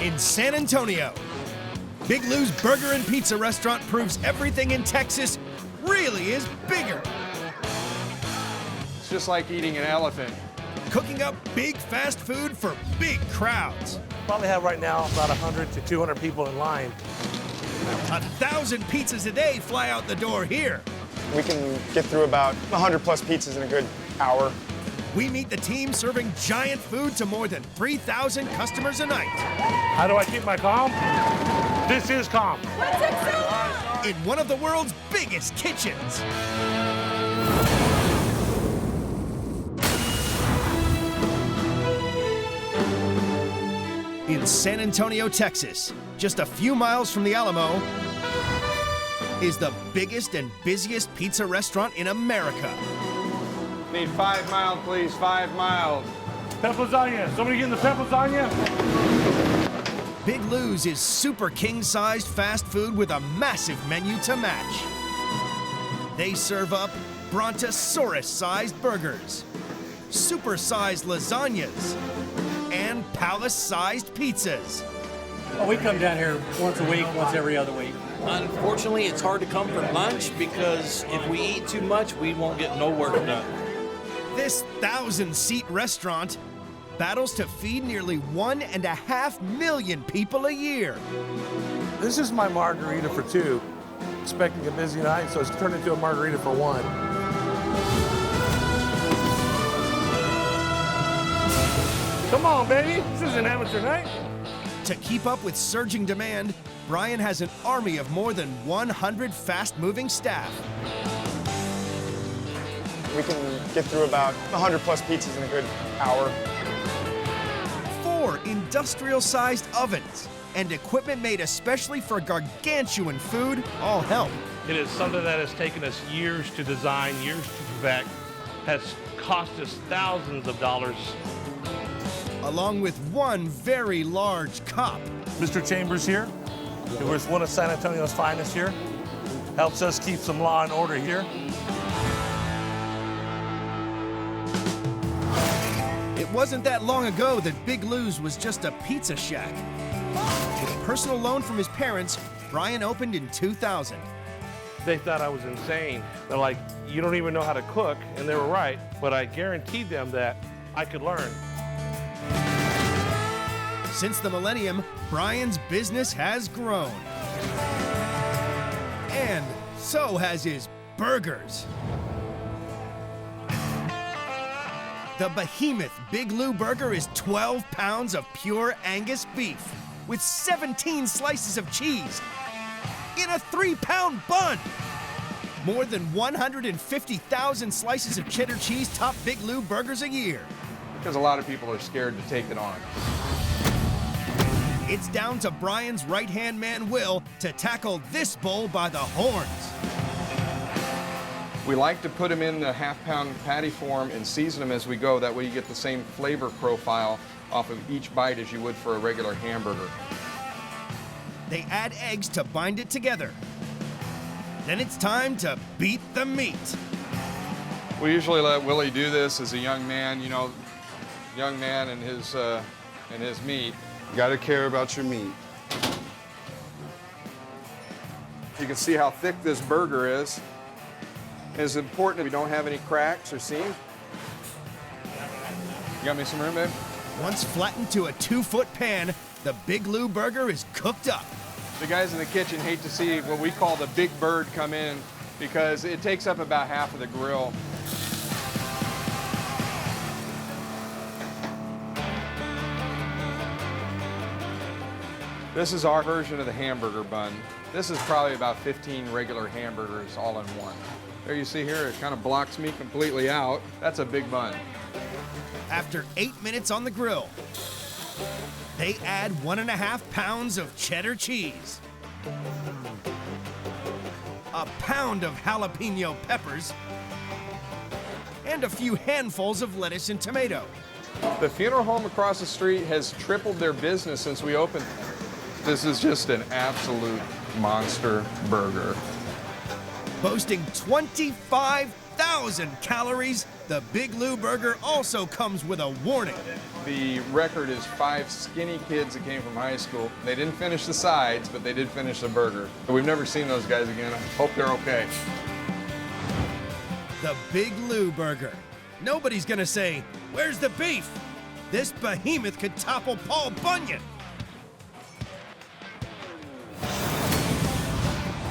in San Antonio. Big Lou's Burger and Pizza restaurant proves everything in Texas really is bigger. It's just like eating an elephant. Cooking up big fast food for big crowds. Probably have right now about 100 to 200 people in line. 1,000 pizzas a day fly out the door here. We can get through about 100 plus pizzas in a good hour. We meet the team serving giant food to more than 3,000 customers a night. How do I keep my calm? This is calm. In one of the world's biggest kitchens. In San Antonio, Texas, just a few miles from the Alamo, is the biggest and busiest pizza restaurant in America. Need 5 miles, please, 5 miles. Pep lasagna. Somebody getting the pep lasagna? Big Lou's is super king-sized fast food with a massive menu to match. They serve up brontosaurus-sized burgers, super-sized lasagnas, and palace-sized pizzas. Well, we come down here once a week, once every other week. Unfortunately, it's hard to come for lunch because if we eat too much, we won't get no work done. This 1,000-seat restaurant battles to feed nearly 1.5 million people a year. This is my margarita for 2. Expecting a busy night, so it's turned into a margarita for 1. Come on, baby. This is an amateur night. To keep up with surging demand, Brian has an army of more than 100 fast-moving staff. We can get through about 100 plus pizzas in a good hour. 4 industrial-sized ovens and equipment made especially for gargantuan food all help. It is something that has taken us years to design, years to perfect, has cost us thousands of dollars. Along with one very large cop. Mr. Chambers here, who was one of San Antonio's finest here, helps us keep some law and order here. It wasn't that long ago that Big Lou's was just a pizza shack. With a personal loan from his parents, Brian opened in 2000. They thought I was insane. They're like, you don't even know how to cook, and they were right, but I guaranteed them that I could learn. Since the millennium, Brian's business has grown. And so has his burgers. The behemoth Big Lou burger is 12 pounds of pure Angus beef with 17 slices of cheese in a 3-pound bun. More than 150,000 slices of cheddar cheese top Big Lou burgers a year. Because a lot of people are scared to take it on. It's down to Brian's right-hand man, Will, to tackle this bull by the horns. We like to put them in the half-pound patty form and season them as we go. That way you get the same flavor profile off of each bite as you would for a regular hamburger. They add eggs to bind it together. Then it's time to beat the meat. We usually let Willie do this as a young man, you know, young man and his meat. You gotta care about your meat. You can see how thick this burger is. It's important that we don't have any cracks or seams. You got me some room, babe? Once flattened to a 2-foot pan, the Big Lou burger is cooked up. The guys in the kitchen hate to see what we call the big bird come in because it takes up about half of the grill. This is our version of the hamburger bun. This is probably about 15 regular hamburgers all in one. There you see here, it kind of blocks me completely out. That's a big bun. After 8 minutes on the grill, they add 1.5 pounds of cheddar cheese, a pound of jalapeno peppers, and a few handfuls of lettuce and tomato. The funeral home across the street has tripled their business since we opened. This is just an absolute monster burger. Boasting 25,000 1,000 calories, the Big Lou burger also comes with a warning. The record is 5 skinny kids that came from high school. They didn't finish the sides, but they did finish the burger. We've never seen those guys again. I hope they're okay. The Big Lou burger. Nobody's gonna say, "Where's the beef?" This behemoth could topple Paul Bunyan.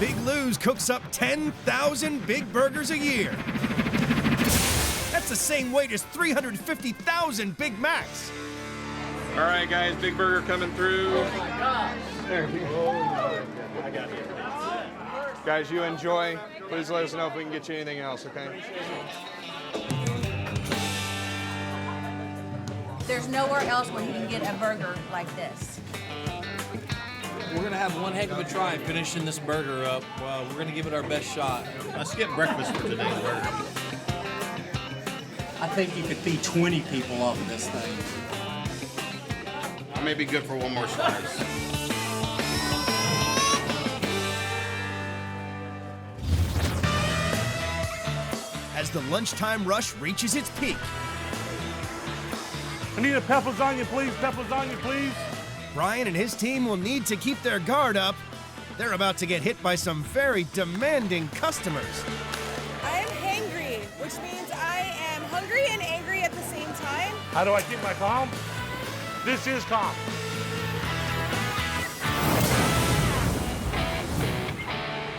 Big Lou's cooks up 10,000 big burgers a year. That's the same weight as 350,000 Big Macs. All right, guys, big burger coming through. There you go. Guys, you enjoy. Please let us know if we can get you anything else, okay? There's nowhere else where you can get a burger like this. We're gonna have one heck of a try finishing this burger up. We're gonna give it our best shot. Let's get breakfast for today's burger. I think you could feed 20 people off of this thing. I may be good for one more slice. As the lunchtime rush reaches its peak, I need a pep lasagna, please. Pep lasagna, please. Brian and his team will need to keep their guard up. They're about to get hit by some very demanding customers. I am hangry, which means I am hungry and angry at the same time. How do I keep my calm? This is calm.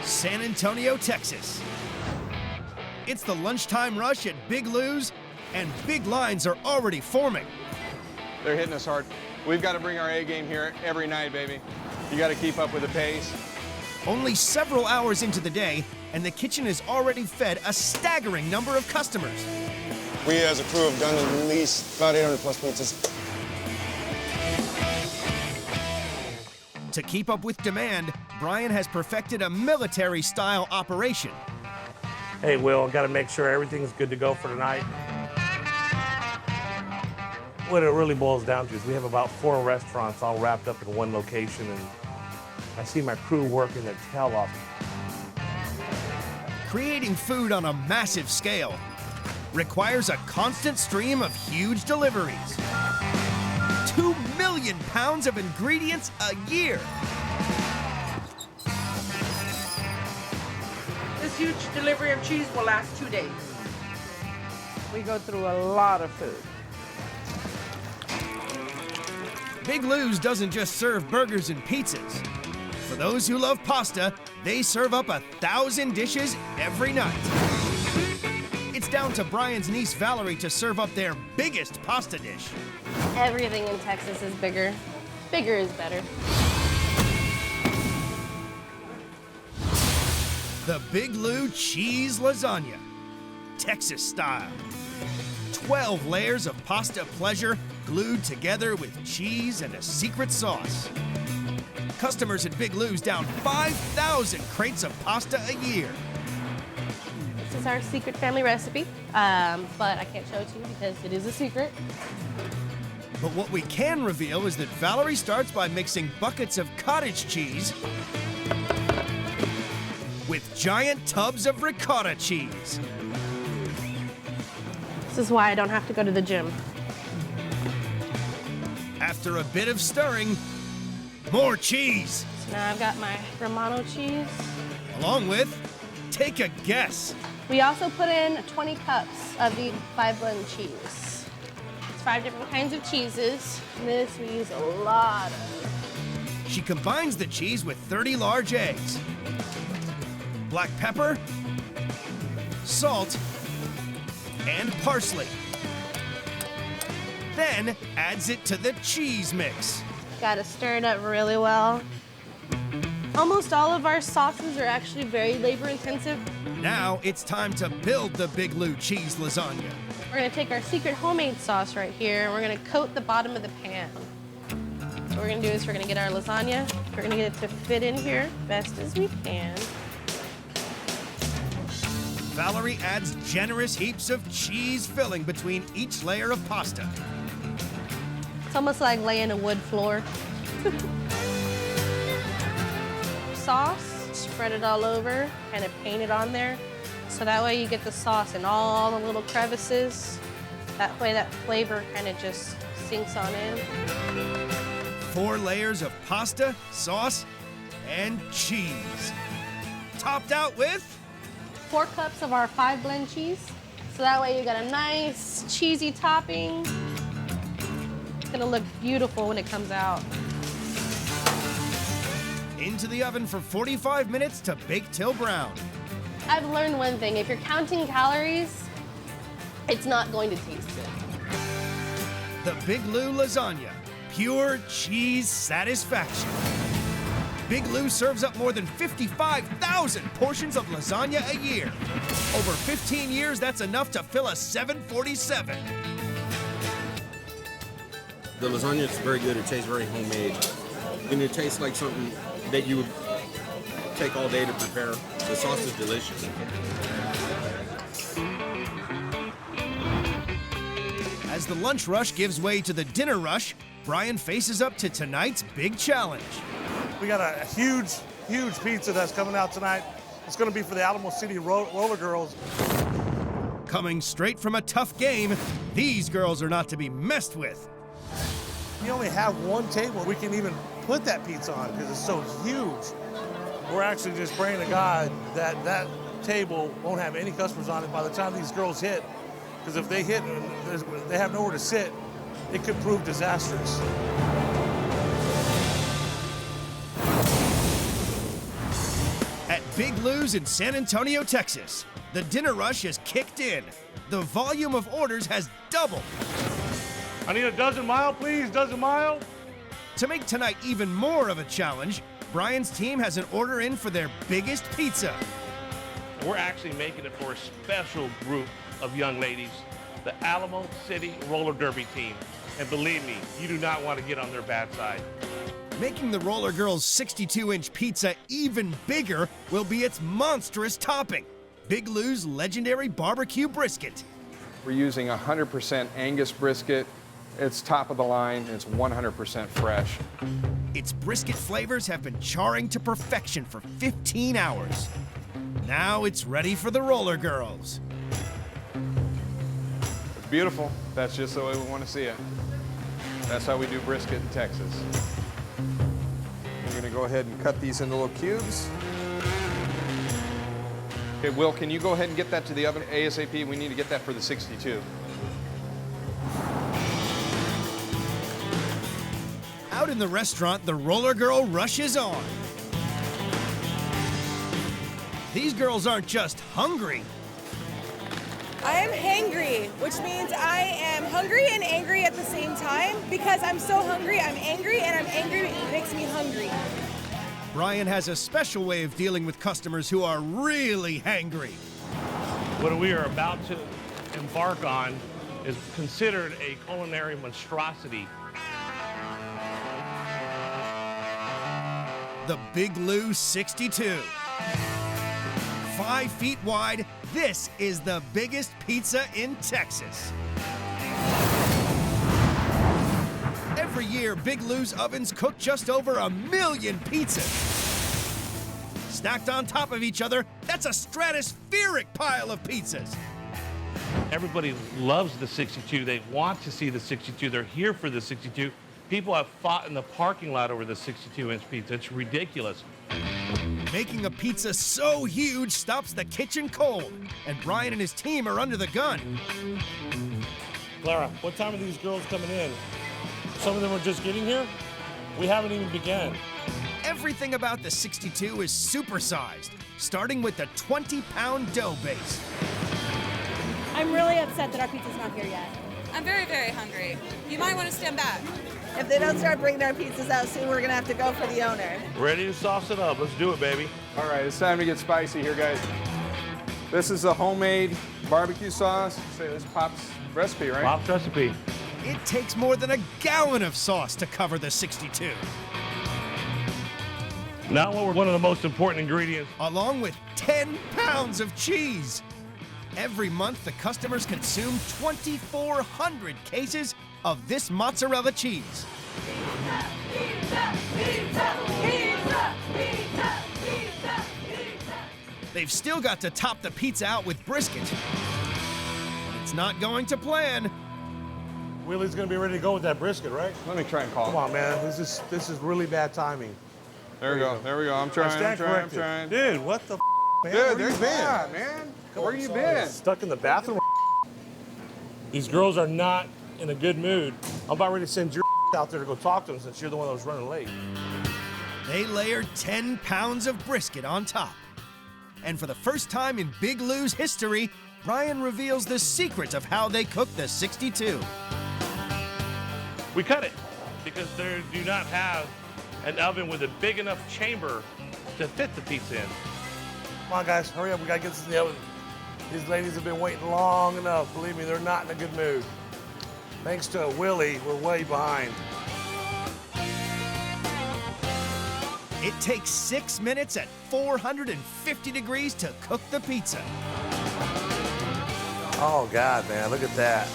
San Antonio, Texas. It's the lunchtime rush at Big Lou's, and big lines are already forming. They're hitting us hard. We've got to bring our A game here every night, baby. You got to keep up with the pace. Only several hours into the day, and the kitchen has already fed a staggering number of customers. We as a crew have done at least about 800 plus pizzas. To keep up with demand, Brian has perfected a military-style operation. Hey, Will, got to make sure everything's good to go for tonight. What it really boils down to is we have about 4 restaurants all wrapped up in one location, and I see my crew working their tail off. Creating food on a massive scale requires a constant stream of huge deliveries. 2 million pounds of ingredients a year. This huge delivery of cheese will last 2 days. We go through a lot of food. Big Lou's doesn't just serve burgers and pizzas. For those who love pasta, they serve up 1,000 dishes every night. It's down to Brian's niece Valerie to serve up their biggest pasta dish. Everything in Texas is bigger. Bigger is better. The Big Lou Cheese Lasagna, Texas style. 12 layers of pasta pleasure glued together with cheese and a secret sauce. Customers at Big Lou's down 5,000 crates of pasta a year. This is our secret family recipe, but I can't show it to you because it is a secret. But what we can reveal is that Valerie starts by mixing buckets of cottage cheese with giant tubs of ricotta cheese. This is why I don't have to go to the gym. After a bit of stirring, more cheese. So now I've got my Romano cheese. Along with, take a guess. We also put in 20 cups of the 5-blend cheese. It's 5 different kinds of cheeses. This we use a lot of. She combines the cheese with 30 large eggs, black pepper, salt, and parsley. Then adds it to the cheese mix. Gotta stir it up really well. Almost all of our sauces are actually very labor intensive. Now it's time to build the Big Lou cheese lasagna. We're gonna take our secret homemade sauce right here and we're gonna coat the bottom of the pan. What we're gonna do is we're gonna get our lasagna, we're gonna get it to fit in here best as we can. Valerie adds generous heaps of cheese filling between each layer of pasta. It's almost like laying a wood floor. Sauce, spread it all over, kind of paint it on there. So that way you get the sauce in all the little crevices. That way that flavor kind of just sinks on in. 4 layers of pasta, sauce, and cheese. Topped out with 4 cups of our 5-blend cheese. So that way you got a nice cheesy topping. It's gonna look beautiful when it comes out. into the oven for 45 minutes to bake till brown. I've learned one thing. If you're counting calories, it's not going to taste good. The Big Lou Lasagna, pure cheese satisfaction. Big Lou serves up more than 55,000 portions of lasagna a year. Over 15 years, that's enough to fill a 747. The lasagna is very good. It tastes very homemade. And it tastes like something that you would take all day to prepare. The sauce is delicious. As the lunch rush gives way to the dinner rush, Brian faces up to tonight's big challenge. We got a huge, huge pizza that's coming out tonight. It's going to be for the Alamo City Roller Girls. Coming straight from a tough game, these girls are not to be messed with. We only have one table we can even put that pizza on because it's so huge. We're actually just praying to God that that table won't have any customers on it by the time these girls hit. Because if they hit and they have nowhere to sit, it could prove disastrous. At Big Lou's in San Antonio, Texas, the dinner rush has kicked in. The volume of orders has doubled. I need a dozen mile, please, dozen mile. To make tonight even more of a challenge, Brian's team has an order in for their biggest pizza. We're actually making it for a special group of young ladies, the Alamo City Roller Derby team. And believe me, you do not want to get on their bad side. Making the Roller Girls' 62-inch pizza even bigger will be its monstrous topping, Big Lou's legendary barbecue brisket. We're using 100% Angus brisket. It's top of the line, and it's 100% fresh. Its brisket flavors have been charring to perfection for 15 hours. Now it's ready for the Roller Girls. It's beautiful. That's just the way we want to see it. That's how we do brisket in Texas. We're going to go ahead and cut these into little cubes. Okay, Will, can you go ahead and get that to the oven ASAP? We need to get that for the 62. Out in the restaurant, the Roller Girl rush is on. These girls aren't just hungry. I am hangry, which means I am hungry and angry at the same time. Because I'm so hungry, I'm angry, and I'm angry makes me hungry. Brian has a special way of dealing with customers who are really hangry. What we are about to embark on is considered a culinary monstrosity. The Big Lou 62. 5 feet wide, this is the biggest pizza in Texas. Every year, Big Lou's ovens cook just over 1 million pizzas. Stacked on top of each other, that's a stratospheric pile of pizzas. Everybody loves the 62. They want to see the 62. They're here for the 62. People have fought in the parking lot over the 62-inch pizza. It's ridiculous. Making a pizza so huge stops the kitchen cold, and Brian and his team are under the gun. Clara, what time are these girls coming in? Some of them are just getting here? We haven't even begun. Everything about the 62 is supersized, starting with the 20-pound dough base. I'm really upset that our pizza's not here yet. I'm very, very hungry. You might want to stand back. If they don't start bringing our pizzas out soon, we're gonna have to go for the owner. Ready to sauce it up. Let's do it, baby. All right, it's time to get spicy here, guys. This is a homemade barbecue sauce. Say this Pop's recipe, right? Pop's recipe. It takes more than a gallon of sauce to cover the 62. Now one of the most important ingredients. Along with 10 pounds of cheese. Every month, the customers consume 2,400 cases of this mozzarella cheese. Pizza, pizza, pizza, pizza, pizza, pizza, pizza. They've still got to top the pizza out with brisket. But it's not going to plan. Willie's gonna be ready to go with that brisket, right? Let me try and call. Come on, man. This is really bad timing. There we go. There we go. I'm trying. Dude, what the man? Dude, Where there's you been? that, man. Where you been? Stuck in the bathroom. These girls are not in a good mood. I'm about ready to send your out there to go talk to them since you're the one that was running late. They layered 10 pounds of brisket on top. And for the first time in Big Lou's history, Brian reveals the secret of how they cook the 62. We cut it because they do not have an oven with a big enough chamber to fit the pizza in. Come on, guys, hurry up. We gotta get this in the oven. These ladies have been waiting long enough. Believe me, they're not in a good mood. Thanks to Willie, we're way behind. It takes 6 minutes at 450 degrees to cook the pizza. Oh, God, man, look at that.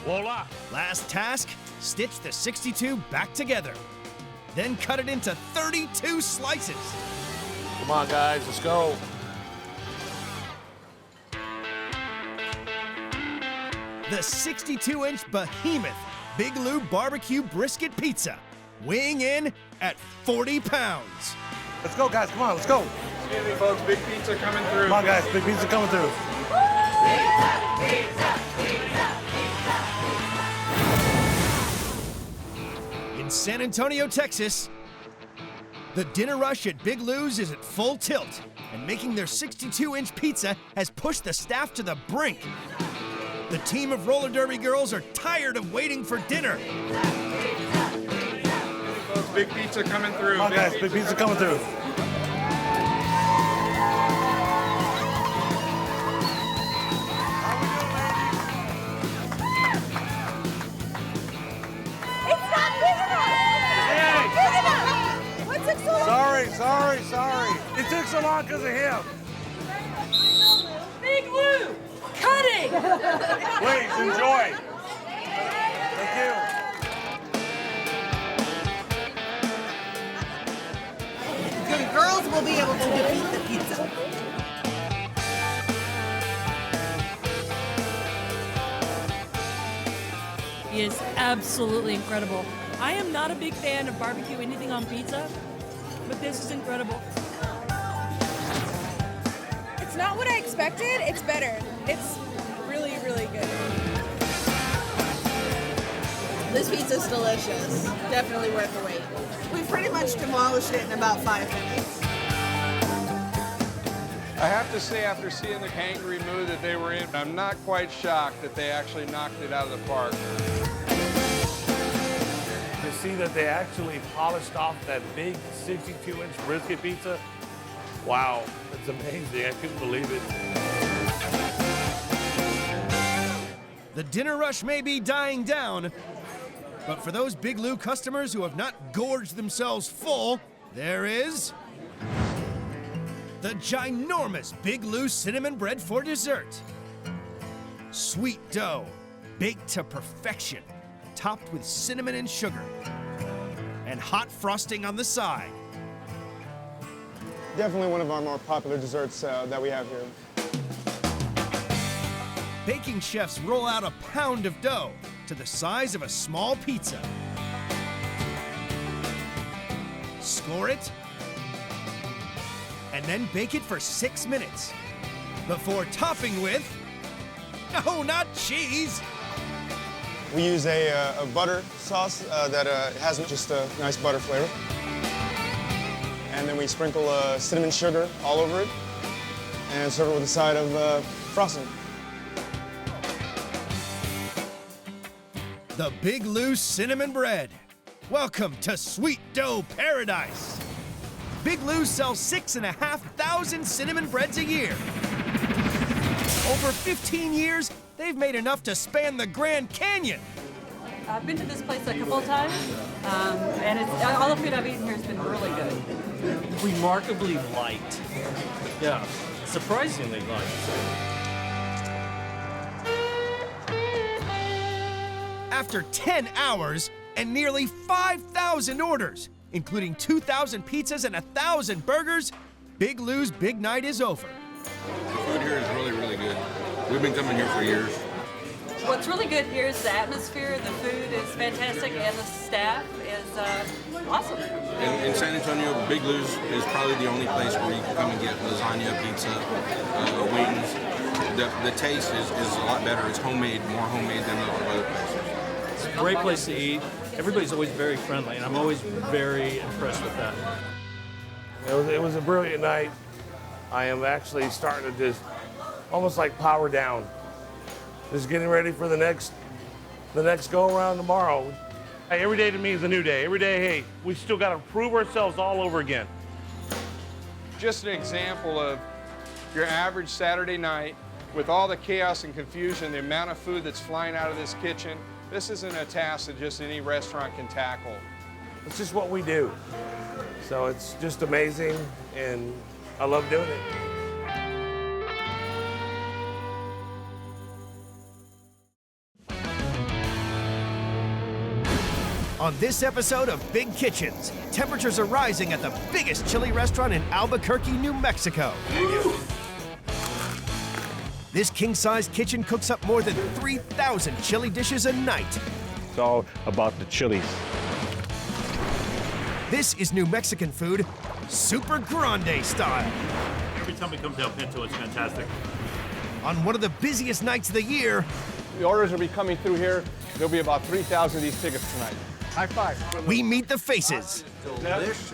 Voila. Last task, stitch the 62 back together. Then cut it into 32 slices. Come on, guys, let's go. The 62-inch behemoth Big Lou barbecue brisket pizza, weighing in at 40 pounds. Let's go, guys, come on, let's go. Excuse me, folks, big pizza coming through. Come on, guys, big pizza coming through. In San Antonio, Texas, the dinner rush at Big Lou's is at full tilt, and making their 62-inch pizza has pushed the staff to the brink. The team of roller derby girls are tired of waiting for dinner. Folks, big pizza coming through. Come on, guys, big pizza coming through. Sorry. It took so long because of him. Big Lou, cutting. Please, enjoy. Thank you. The girls will be able to defeat the pizza. He is absolutely incredible. I am not a big fan of barbecue anything on pizza, but this is incredible. It's not what I expected, it's better. It's really, really good. This pizza's delicious. Definitely worth the wait. We pretty much demolished it in about 5 minutes. I have to say, after seeing the hangry mood that they were in, I'm not quite shocked that they actually knocked it out of the park. To see that they actually polished off that big 62-inch brisket pizza, wow, it's amazing. I couldn't believe it. The dinner rush may be dying down, but for those Big Lou customers who have not gorged themselves full, there is the ginormous Big Lou cinnamon bread for dessert. Sweet dough, baked to perfection, topped with cinnamon and sugar, and hot frosting on the side. Definitely one of our more popular desserts that we have here. Baking chefs roll out a pound of dough to the size of a small pizza. Score it, and then bake it for 6 minutes before topping with, no, not cheese. We use a butter sauce that has just a nice butter flavor. And then we sprinkle cinnamon sugar all over it and serve it with a side of frosting. The Big Lou cinnamon bread. Welcome to sweet dough paradise. Big Lou sells 6,500 cinnamon breads a year. Over 15 years, they've made enough to span the Grand Canyon. I've been to this place a couple of times, and all the food I've eaten here has been really good. Remarkably light. Yeah, surprisingly light. After 10 hours and nearly 5,000 orders, including 2,000 pizzas and 1,000 burgers, Big Lou's big night is over. The food here is really, really good. We've been coming here for years. What's really good here is the atmosphere. The food is fantastic, and the staff is awesome. In San Antonio, Big Lou's is probably the only place where you can come and get lasagna, pizza, wings. The taste is a lot better. It's homemade, more homemade than a lot of other places. It's a great place to eat. Everybody's always very friendly, and I'm always very impressed with that. It was a brilliant night. I am actually starting to just almost like power down. Just getting ready for the next go around tomorrow. Hey, every day to me is a new day. Every day, hey, we still got to prove ourselves all over again. Just an example of your average Saturday night with all the chaos and confusion, the amount of food that's flying out of this kitchen. This isn't a task that just any restaurant can tackle. It's just what we do. So it's just amazing, and I love doing it. On this episode of Big Kitchens, temperatures are rising at the biggest chili restaurant in Albuquerque, New Mexico. This king-size kitchen cooks up more than 3,000 chili dishes a night. It's all about the chilies. This is New Mexican food, Super Grande style. Every time we come to El Pinto, it's fantastic. On one of the busiest nights of the year, the orders will be coming through here. There'll be about 3,000 of these tickets tonight. High five. We meet the faces. Delicious.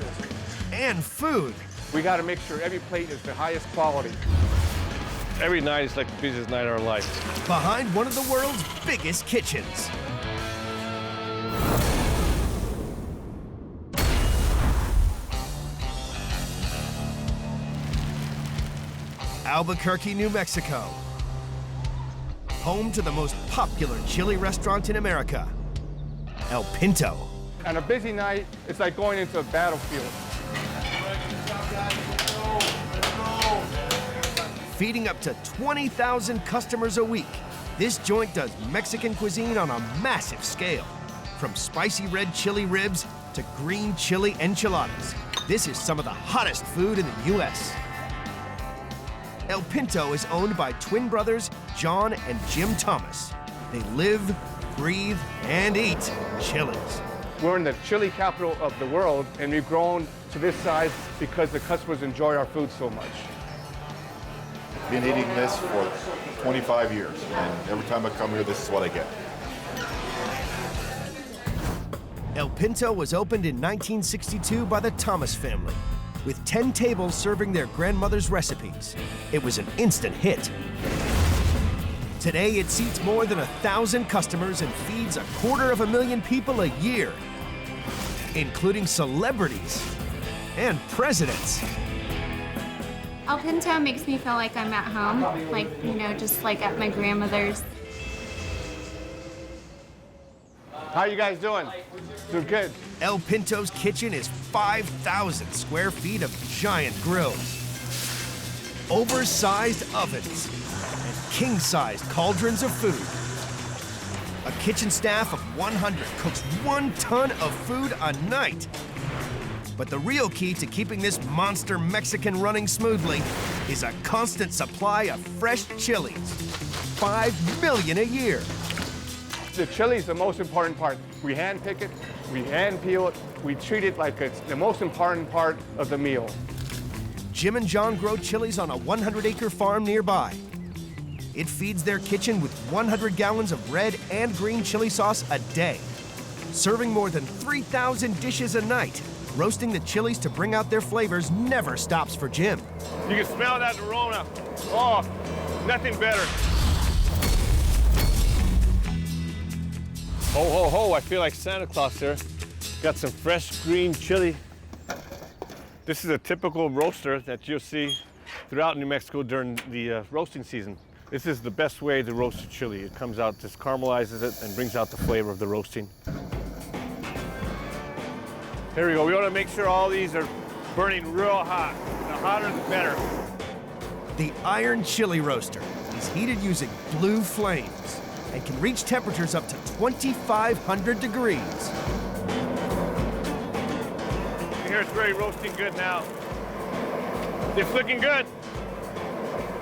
And food. We got to make sure every plate is the highest quality. Every night is like the busiest night of our life. Behind one of the world's biggest kitchens. Albuquerque, New Mexico. Home to the most popular chili restaurant in America, El Pinto. On a busy night, it's like going into a battlefield. Feeding up to 20,000 customers a week, this joint does Mexican cuisine on a massive scale. From spicy red chili ribs to green chili enchiladas, this is some of the hottest food in the U.S. El Pinto is owned by twin brothers John and Jim Thomas. They live, breathe, and eat chilies. We're in the chili capital of the world, and we've grown to this size because the customers enjoy our food so much. Been eating this for 25 years, and every time I come here, this is what I get. El Pinto was opened in 1962 by the Thomas family, with 10 tables serving their grandmother's recipes. It was an instant hit. Today, it seats more than 1,000 customers and feeds 250,000 people a year, including celebrities and presidents. El Pinto makes me feel like I'm at home, like, you know, just like at my grandmother's. How you guys doing? Doing good. El Pinto's kitchen is 5,000 square feet of giant grills, oversized ovens, and king-sized cauldrons of food. A kitchen staff of 100 cooks 1 ton of food a night. But the real key to keeping this monster Mexican running smoothly is a constant supply of fresh chilies. 5 million a year. The chili is the most important part. We hand pick it, we hand peel it, we treat it like it's the most important part of the meal. Jim and John grow chilies on a 100-acre farm nearby. It feeds their kitchen with 100 gallons of red and green chili sauce a day, serving more than 3,000 dishes a night. Roasting the chilies to bring out their flavors never stops for Jim. You can smell that aroma. Oh, nothing better. Ho, ho, ho, I feel like Santa Claus here. Got some fresh green chili. This is a typical roaster that you'll see throughout New Mexico during the roasting season. This is the best way to roast a chili. It comes out, just caramelizes it, and brings out the flavor of the roasting. Here we go. We want to make sure all these are burning real hot. The hotter, the better. The iron chili roaster is heated using blue flames and can reach temperatures up to 2,500 degrees. Here it's very roasting good now. It's looking good.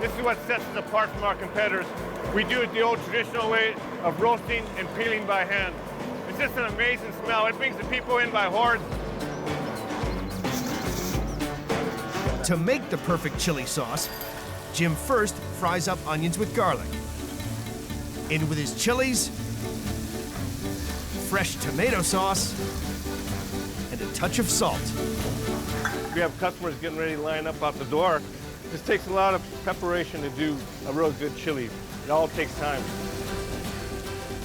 This is what sets us apart from our competitors. We do it the old traditional way of roasting and peeling by hand. It's just an amazing smell. It brings the people in by hordes. To make the perfect chili sauce, Jim first fries up onions with garlic. In with his chilies, fresh tomato sauce, and a touch of salt. We have customers getting ready to line up out the door. This takes a lot of preparation to do a real good chili. It all takes time.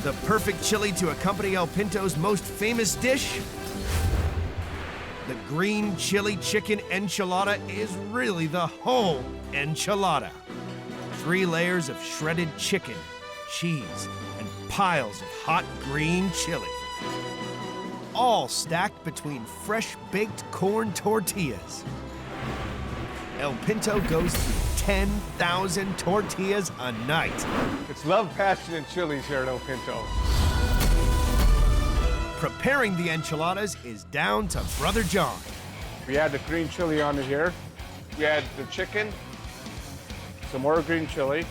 The perfect chili to accompany El Pinto's most famous dish? The green chili chicken enchilada is really the whole enchilada. 3 layers of shredded chicken, cheese, and piles of hot green chili. All stacked between fresh-baked corn tortillas. El Pinto goes through 10,000 tortillas a night. It's love, passion, and chilies here at El Pinto. Preparing the enchiladas is down to Brother John. We add the green chili onto here. We add the chicken, some more green chili.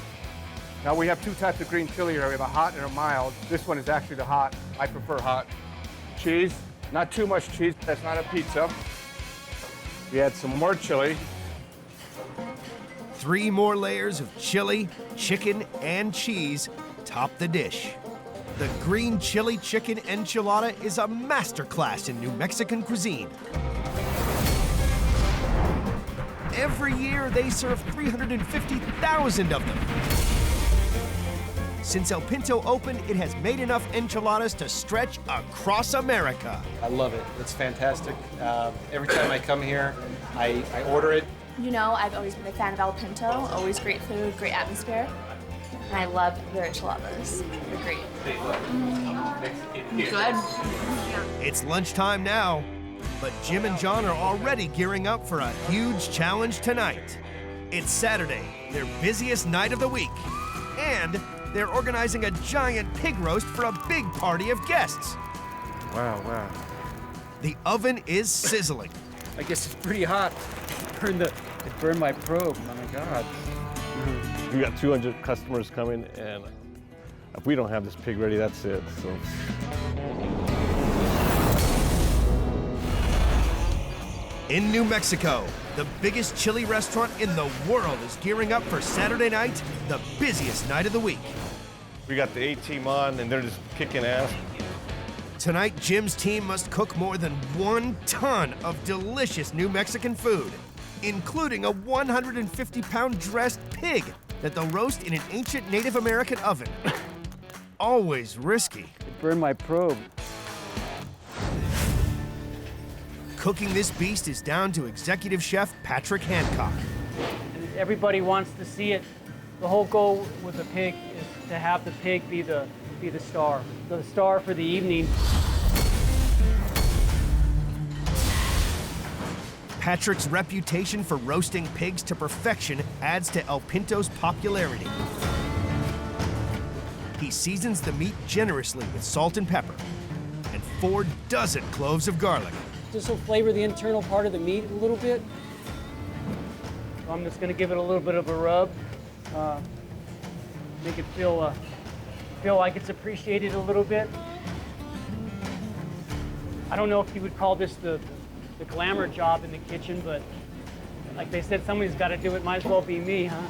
Now we have 2 types of green chili here. We have a hot and a mild. This one is actually the hot. I prefer hot. Cheese, not too much cheese. That's not a pizza. We add some more chili. 3 more layers of chili, chicken, and cheese top the dish. The green chili chicken enchilada is a masterclass in New Mexican cuisine. Every year, they serve 350,000 of them. Since El Pinto opened, it has made enough enchiladas to stretch across America. I love it. It's fantastic. Every time I come here, I order it. You know, I've always been a fan of El Pinto. Always great food, great atmosphere. And I love their enchiladas. They're great. Good. It's lunchtime now, but Jim and John are already gearing up for a huge challenge tonight. It's Saturday, their busiest night of the week, and they're organizing a giant pig roast for a big party of guests. Wow, wow. The oven is sizzling. I guess it's pretty hot. It burned my probe. Oh my God. We got 200 customers coming, and if we don't have this pig ready, that's it. So. In New Mexico, the biggest chili restaurant in the world is gearing up for Saturday night, the busiest night of the week. We got the A-team on, and they're just kicking ass. Tonight, Jim's team must cook more than 1 ton of delicious New Mexican food, including a 150-pound dressed pig that they'll roast in an ancient Native American oven. Always risky. It burned my probe. Cooking this beast is down to executive chef Patrick Hancock. And everybody wants to see it. The whole goal with the pig is to have the pig be the star. The star for the evening. Patrick's reputation for roasting pigs to perfection adds to El Pinto's popularity. He seasons the meat generously with salt and pepper and 4 dozen cloves of garlic. This will flavor the internal part of the meat a little bit. So I'm just going to give it a little bit of a rub. Make it feel like it's appreciated a little bit. I don't know if you would call this the glamour job in the kitchen, but like they said, somebody's got to do it. Might as well be me, huh?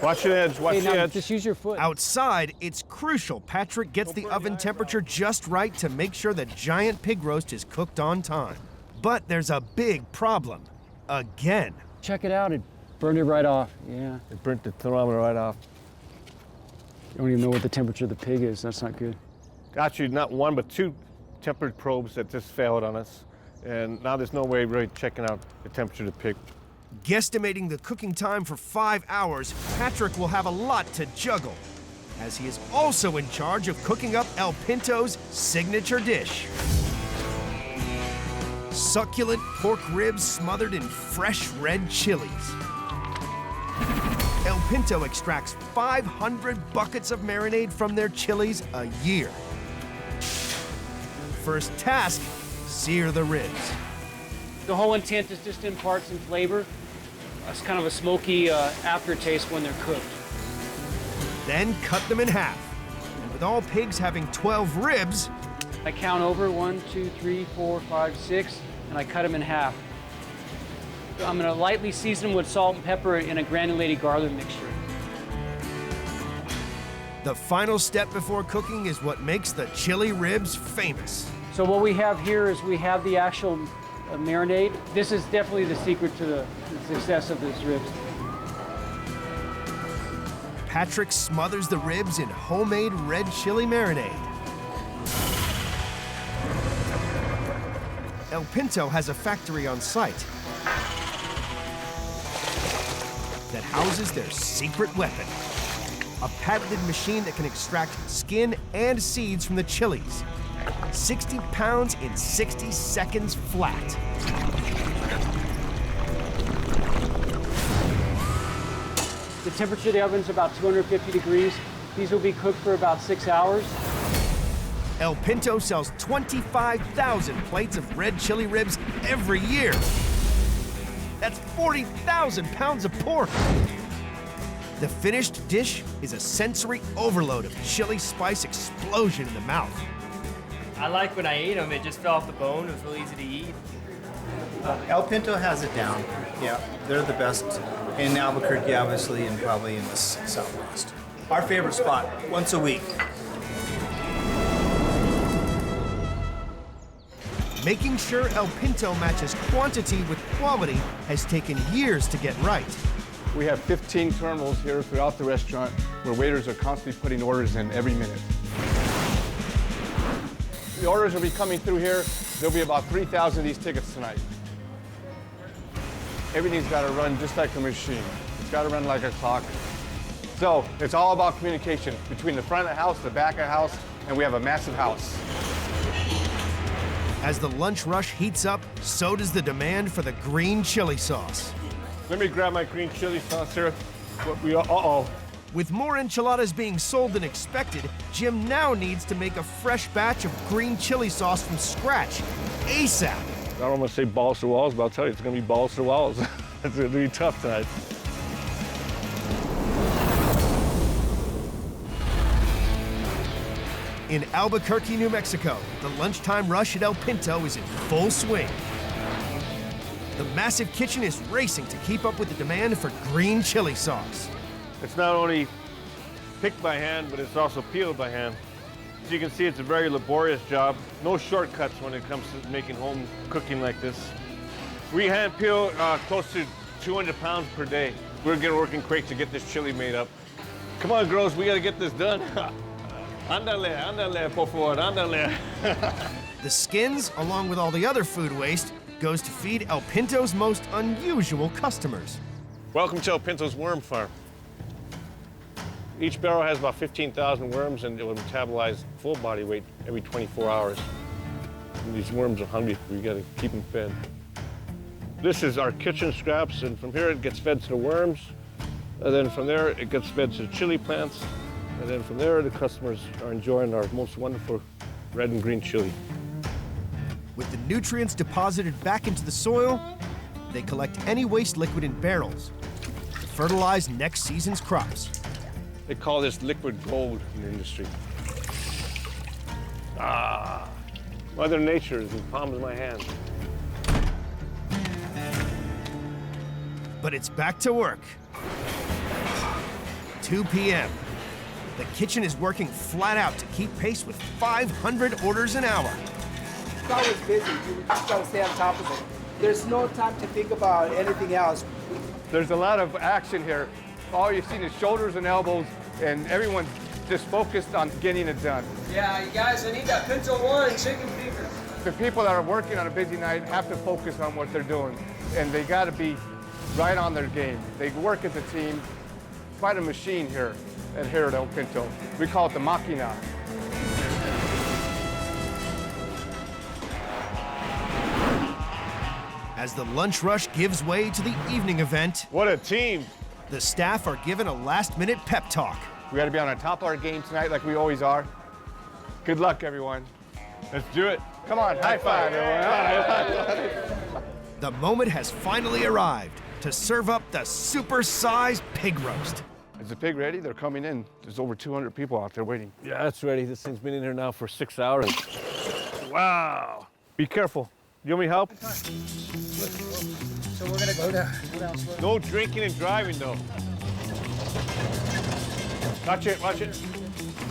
Watch your edge, watch your edge. Just use your foot. Outside, it's crucial Patrick gets the oven temperature just right to make sure the giant pig roast is cooked on time. But there's a big problem. Again. Check it out. It burned it right off. Yeah. It burnt the thermometer right off. You don't even know what the temperature of the pig is. That's not good. Got you not 1, but 2 tempered probes that just failed on us. And now there's no way really checking out the temperature of the pig. Guesstimating the cooking time for 5 hours, Patrick will have a lot to juggle, as he is also in charge of cooking up El Pinto's signature dish. Succulent pork ribs smothered in fresh red chilies. El Pinto extracts 500 buckets of marinade from their chilies a year. First task, sear the ribs. The whole intent is just to impart some flavor. It's kind of a smoky aftertaste when they're cooked. Then cut them in half. And with all pigs having 12 ribs, I count over 1, 2, 3, 4, 5, 6, and I cut them in half. I'm gonna lightly season them with salt and pepper in a granulated garlic mixture. the final step before cooking is what makes the chili ribs famous. So what we have here is we have the actual marinade. This is definitely the secret to the success of this ribs. Patrick smothers the ribs in homemade red chili marinade. El Pinto has a factory on site that houses their secret weapon, a patented machine that can extract skin and seeds from the chilies. 60 pounds in 60 seconds flat. The temperature of the oven is about 250 degrees. These will be cooked for about 6 hours. El Pinto sells 25,000 plates of red chili ribs every year. That's 40,000 pounds of pork. The finished dish is a sensory overload of chili spice explosion in the mouth. I like when I ate them, it just fell off the bone. It was real easy to eat. El Pinto has it down. Yeah, they're the best in Albuquerque, obviously, and probably in the Southwest. Our favorite spot, once a week. Making sure El Pinto matches quantity with quality has taken years to get right. We have 15 terminals here throughout the restaurant where waiters are constantly putting orders in every minute. The orders will be coming through here. There'll be about 3,000 of these tickets tonight. Everything's got to run just like a machine. It's got to run like a clock. So it's all about communication between the front of the house, the back of the house, and we have a massive house. As the lunch rush heats up, so does the demand for the green chili sauce. Let me grab my green chili sauce here. With more enchiladas being sold than expected, Jim now needs to make a fresh batch of green chili sauce from scratch, ASAP. I don't want to say balls to walls, but I'll tell you, it's going to be balls to walls. It's going to be tough tonight. In Albuquerque, New Mexico, the lunchtime rush at El Pinto is in full swing. The massive kitchen is racing to keep up with the demand for green chili sauce. It's not only picked by hand, but it's also peeled by hand. As you can see, it's a very laborious job. No shortcuts when it comes to making home cooking like this. We hand peel close to 200 pounds per day. We're getting working quick to get this chili made up. Come on, girls, we gotta get this done. Ándale, ándale, por favor, ándale. The skins, along with all the other food waste, goes to feed El Pinto's most unusual customers. Welcome to El Pinto's worm farm. Each barrel has about 15,000 worms, and it will metabolize full body weight every 24 hours. And these worms are hungry. We gotta keep them fed. This is our kitchen scraps, and from here it gets fed to the worms. And then from there, it gets fed to the chili plants. And then from there, the customers are enjoying our most wonderful red and green chili. With the nutrients deposited back into the soil, they collect any waste liquid in barrels to fertilize next season's crops. They call this liquid gold in the industry. Ah, Mother Nature is in the palms of my hand. But it's back to work. 2 p.m. The kitchen is working flat out to keep pace with 500 orders an hour. It's always busy. You just gotta stay on top of it. There's no time to think about anything else. There's a lot of action here. All you've seen is shoulders and elbows, and everyone's just focused on getting it done. Yeah, you guys, I need that Pinto one chicken fingers. The people that are working on a busy night have to focus on what they're doing, and they got to be right on their game. They work as a team. Quite a machine here at El Pinto. We call it the Machina. As the lunch rush gives way to the evening event, what a team! The staff are given a last-minute pep talk. We got to be on the top of our game tonight like we always are. Good luck, everyone. Let's do it. Come on, high five, everyone. The moment has finally arrived to serve up the super-sized pig roast. Is the pig ready? They're coming in. There's over 200 people out there waiting. Yeah, it's ready. This thing's been in here now for 6 hours. Wow. Be careful. You want me help? So we're gonna go down. No drinking and driving, though. Watch it, watch it.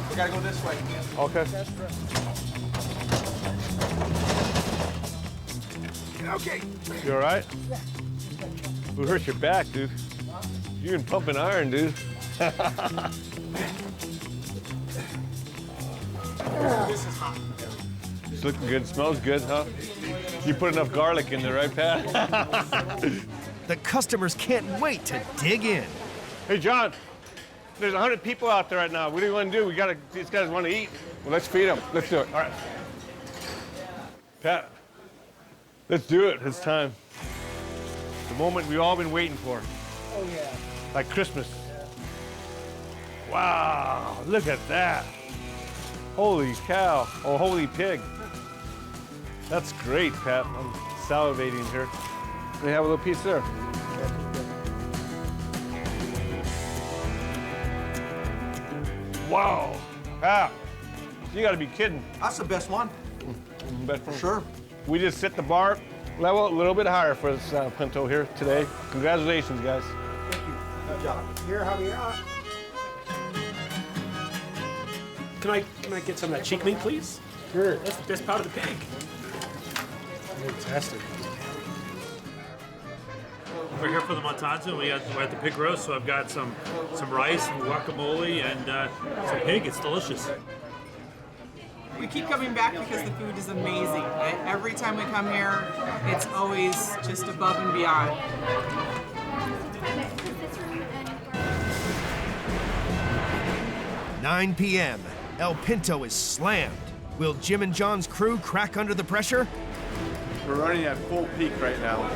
We gotta go this way. Okay. Okay. You all right? Who hurt your back, dude? You've been pumping iron, dude. This is hot. It's looking good. Smells good, huh? You put enough garlic in there, right, Pat? The customers can't wait to dig in. Hey, John. There's 100 people out there right now. What do you want to do? These guys want to eat. Well, let's feed them. Let's do it. All right. Pat, let's do it. It's time. The moment we've all been waiting for. Oh yeah. Like Christmas. Wow, look at that. Holy cow, or holy pig. That's great, Pat. I'm salivating here. They have a little piece there. Wow, Pat, you gotta be kidding. That's the best one. Best one. Sure. We just set the bar level a little bit higher for this Pinto here today. Congratulations, guys. Thank you. Good job. Here, Javier. Can I get some of that cheek meat, please? Sure. That's the best part of the pig. Fantastic. We're here for the montaza. We're at the pig roast, so I've got some rice, some guacamole, and some pig. It's delicious. We keep coming back because the food is amazing. Every time we come here, it's always just above and beyond. 9 p.m. El Pinto is slammed. Will Jim and John's crew crack under the pressure? We're running at full peak right now.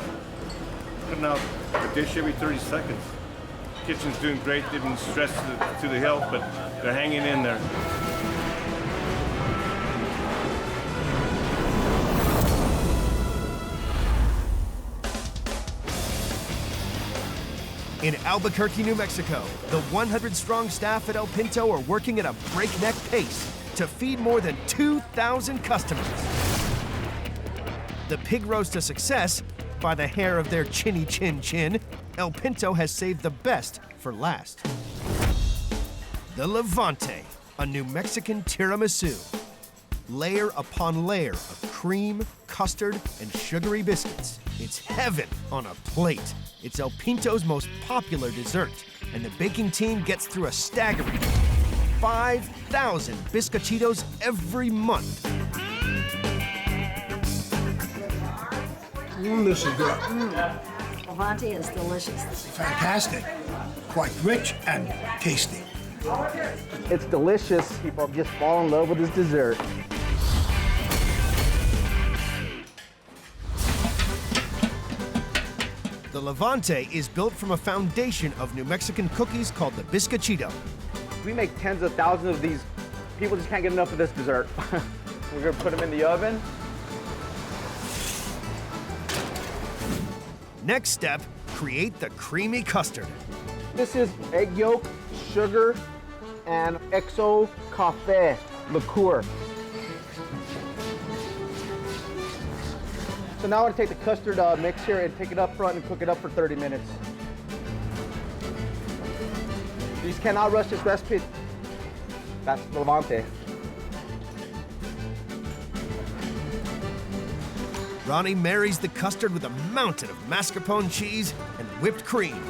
Putting out a dish every 30 seconds. Kitchen's doing great, didn't stress to the hilt, but they're hanging in there. In Albuquerque, New Mexico, the 100-strong staff at El Pinto are working at a breakneck pace to feed more than 2,000 customers. The pig roast a success by the hair of their chinny chin chin. El Pinto has saved the best for last. The Levante, a New Mexican tiramisu. Layer upon layer of cream, custard, and sugary biscuits. It's heaven on a plate. It's El Pinto's most popular dessert, and the baking team gets through a staggering 5,000 biscochitos every month. This is good. Levante is delicious. Fantastic. Quite rich and tasty. It's delicious. People just fall in love with this dessert. The Levante is built from a foundation of New Mexican cookies called the Biscochito. We make tens of thousands of these. People just can't get enough of this dessert. We're gonna put them in the oven. Next step, create the creamy custard. This is egg yolk, sugar, and XO Café liqueur. So now I'm gonna take the custard mix here and take it up front and cook it up for 30 minutes. These cannot rush this recipe. That's Levante. Ronnie marries the custard with a mountain of mascarpone cheese and whipped cream.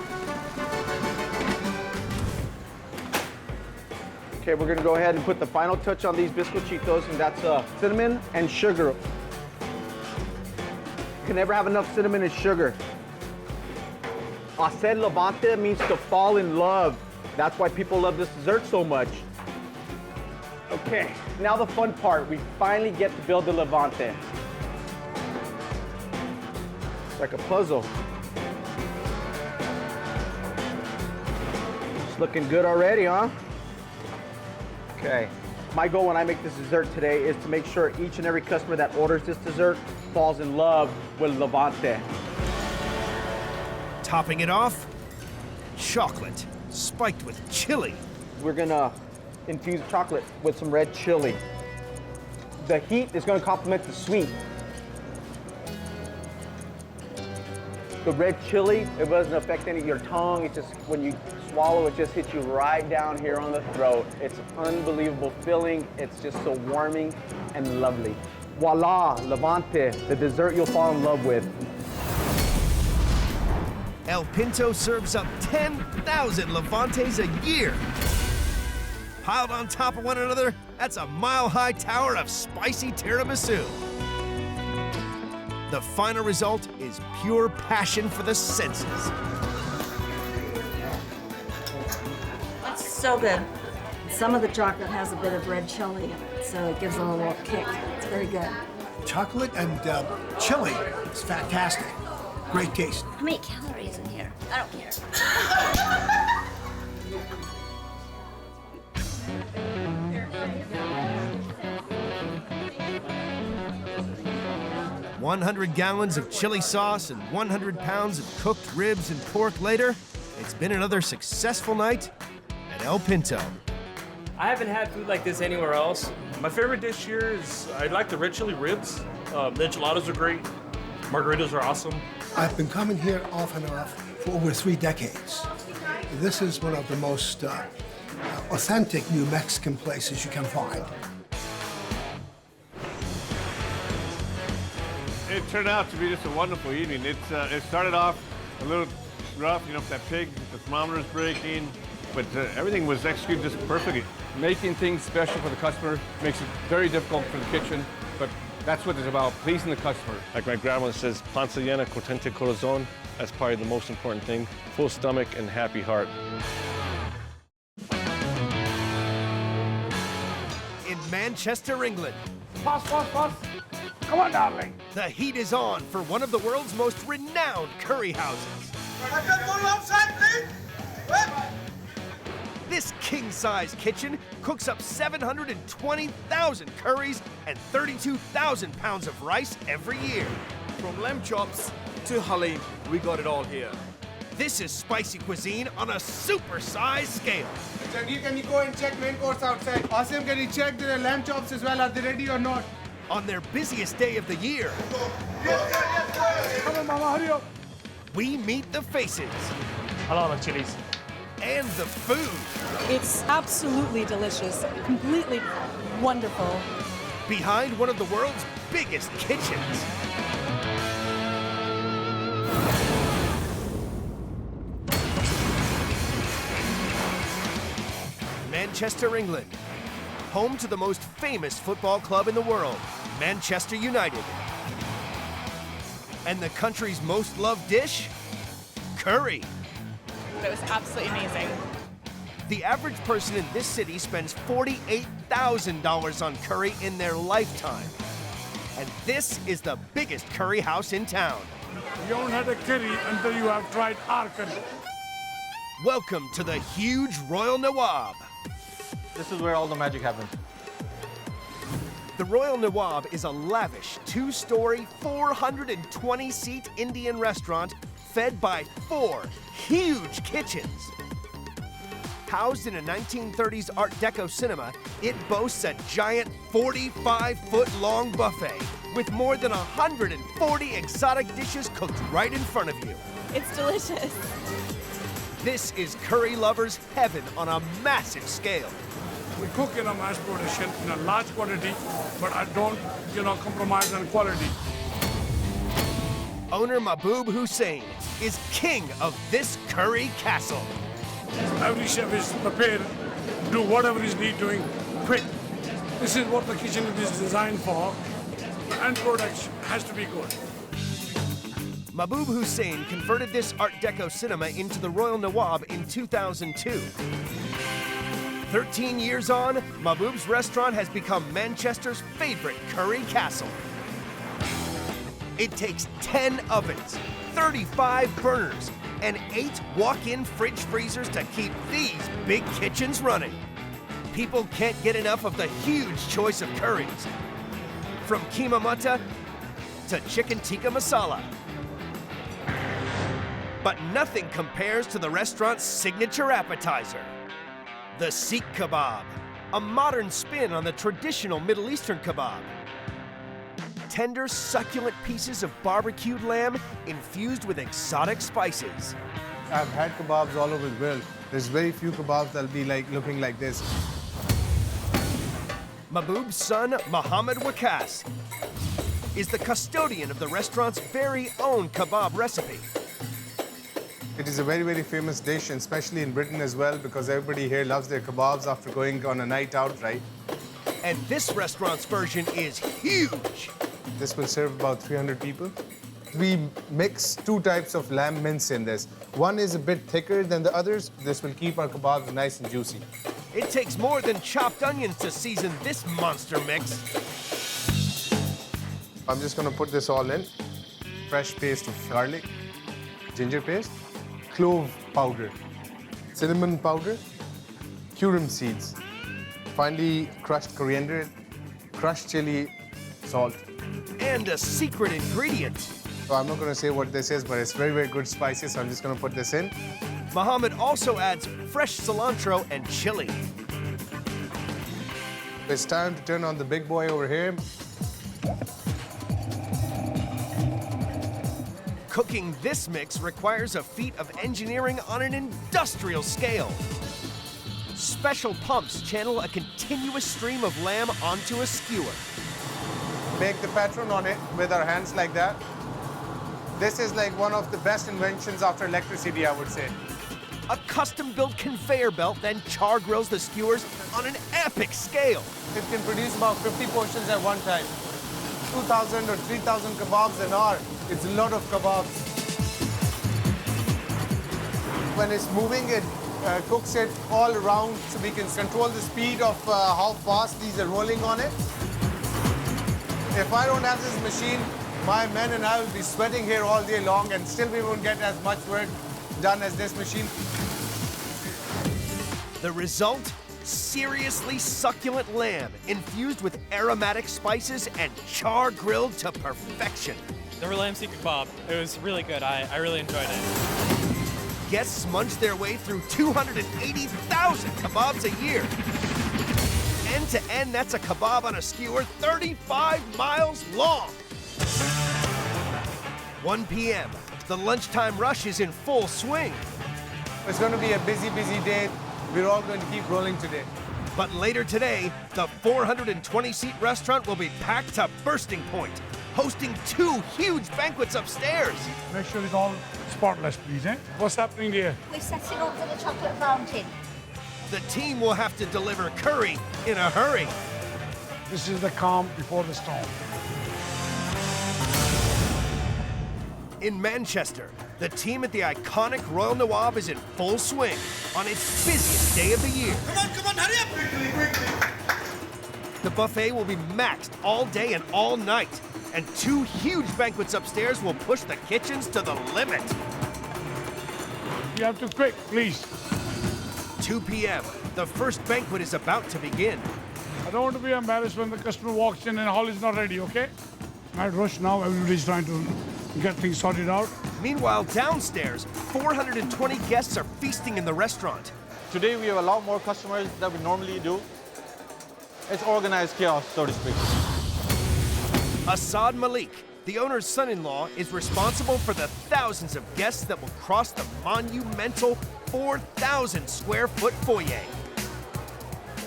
Okay, we're gonna go ahead and put the final touch on these biscochitos, and that's cinnamon and sugar. You can never have enough cinnamon and sugar. Hacer Levante means to fall in love. That's why people love this dessert so much. Okay, now the fun part. We finally get to build the Levante. It's like a puzzle. It's looking good already, huh? Okay, My goal when I make this dessert today is to make sure each and every customer that orders this dessert falls in love with Levante. Topping it off, chocolate spiked with chili. We're gonna infuse chocolate with some red chili. The heat is gonna complement the sweet. The red chili, it doesn't affect any of your tongue. It's just, when you swallow, it just hits you right down here on the throat. It's unbelievable feeling. It's just so warming and lovely. Voila, Levante, the dessert you'll fall in love with. El Pinto serves up 10,000 Levantes a year. Piled on top of one another, that's a mile-high tower of spicy tiramisu. The final result is pure passion for the senses. It's so good. Some of the chocolate has a bit of red chili in it, so it gives it a little kick. It's very good. Chocolate and chili is fantastic. Great taste. How many calories in here? I don't care. 100 gallons of chili sauce and 100 pounds of cooked ribs and pork later, it's been another successful night at El Pinto. I haven't had food like this anywhere else. My favorite dish here is, I like the red chili ribs. The enchiladas are great. Margaritas are awesome. I've been coming here off and off for over 3 decades. This is one of the most authentic New Mexican places you can find. It turned out to be just a wonderful evening. It started off a little rough, with that pig, the thermometer's breaking, but everything was executed just perfectly. Making things special for the customer makes it very difficult for the kitchen, but that's what it's about, pleasing the customer. Like my grandma says, panza llena, contente corazón. That's probably the most important thing. Full stomach and happy heart. In Manchester, England. Pause. Come on, darling. The heat is on for one of the world's most renowned curry houses. This king-size kitchen cooks up 720,000 curries and 32,000 pounds of rice every year. From lamb chops to halim, we got it all here. This is spicy cuisine on a super-sized scale. Can you go and check main course outside? Asim, can you check the lamb chops as well? Are they ready or not? On their busiest day of the year, Come on, Mama, hurry up. we meet the faces. A lot of chilies. And the food. It's absolutely delicious, completely wonderful. Behind one of the world's biggest kitchens. Manchester, England. Home to the most famous football club in the world, Manchester United. And the country's most loved dish? Curry. It was absolutely amazing. The average person in this city spends $48,000 on curry in their lifetime. And this is the biggest curry house in town. You don't have a curry until you have tried our curry. Welcome to the huge Royal Nawab. This is where all the magic happens. The Royal Nawab is a lavish 2-story, 420-seat Indian restaurant fed by 4 huge kitchens. Housed in a 1930s Art Deco cinema, it boasts a giant 45-foot-long buffet with more than 140 exotic dishes cooked right in front of you. It's delicious. This is curry lovers' heaven on a massive scale. We cook in a mass production in a large quantity, but I don't, compromise on quality. Owner Mahboob Hussain is king of this curry castle. Every chef is prepared to do whatever is need doing quick. This is what the kitchen is designed for. The end product has to be good. Mahboob Hussain converted this Art Deco cinema into the Royal Nawab in 2002. 13 years on, Mahboob's restaurant has become Manchester's favorite curry castle. It takes 10 ovens, 35 burners, and 8 walk-in fridge freezers to keep these big kitchens running. People can't get enough of the huge choice of curries. From keema mata to chicken tikka masala. But nothing compares to the restaurant's signature appetizer, the Sikh kebab, a modern spin on the traditional Middle Eastern kebab. Tender, succulent pieces of barbecued lamb infused with exotic spices. I've had kebabs all over the world. There's very few kebabs that'll be looking like this. Mahboob's son, Mohammed Wakas, is the custodian of the restaurant's very own kebab recipe. It is a very, very famous dish, and especially in Britain as well, because everybody here loves their kebabs after going on a night out, right? And this restaurant's version is huge. This will serve about 300 people. We mix two types of lamb mince in this. One is a bit thicker than the others. This will keep our kebabs nice and juicy. It takes more than chopped onions to season this monster mix. I'm just gonna put this all in. Fresh paste of garlic, ginger paste, clove powder, cinnamon powder, cumin seeds, finely crushed coriander, crushed chili, salt. And a secret ingredient. So I'm not gonna say what this is, but it's very, very good spices, so I'm just gonna put this in. Mohammed also adds fresh cilantro and chili. It's time to turn on the big boy over here. Cooking this mix requires a feat of engineering on an industrial scale. Special pumps channel a continuous stream of lamb onto a skewer. Make the pattern on it with our hands like that. This is like one of the best inventions after electricity, I would say. A custom-built conveyor belt then char grills the skewers on an epic scale. It can produce about 50 portions at one time. 2,000 or 3,000 kebabs an hour. It's a lot of kebabs. When it's moving, it cooks it all around so we can control the speed of how fast these are rolling on it. If I don't have this machine, my men and I will be sweating here all day long, and still we won't get as much work done as this machine. The result? Seriously succulent lamb infused with aromatic spices and char grilled to perfection. The lamb Sikh kebab, it was really good. I really enjoyed it. Guests munch their way through 280,000 kebabs a year. End to end, that's a kebab on a skewer 35 miles long. 1 p.m. The lunchtime rush is in full swing. It's going to be a busy, busy day. We're all going to keep rolling today. But later today, the 420-seat restaurant will be packed to bursting point, hosting 2 huge banquets upstairs. Make sure it's all spotless, please, eh? What's happening there? We're setting up for the chocolate fountain. The team will have to deliver curry in a hurry. This is the calm before the storm. In Manchester, the team at the iconic Royal Nawab is in full swing on its busiest day of the year. Come on, hurry up! The buffet will be maxed all day and all night, and 2 huge banquets upstairs will push the kitchens to the limit. You have to quick, please. 2 p.m. The first banquet is about to begin. I don't want to be embarrassed when the customer walks in and the hall is not ready, okay? Might rush now, everybody's trying to get things sorted out. Meanwhile, downstairs, 420 guests are feasting in the restaurant. Today we have a lot more customers than we normally do. It's organized chaos, so to speak. Asad Malik, the owner's son-in-law, is responsible for the thousands of guests that will cross the monumental 4,000 square foot foyer.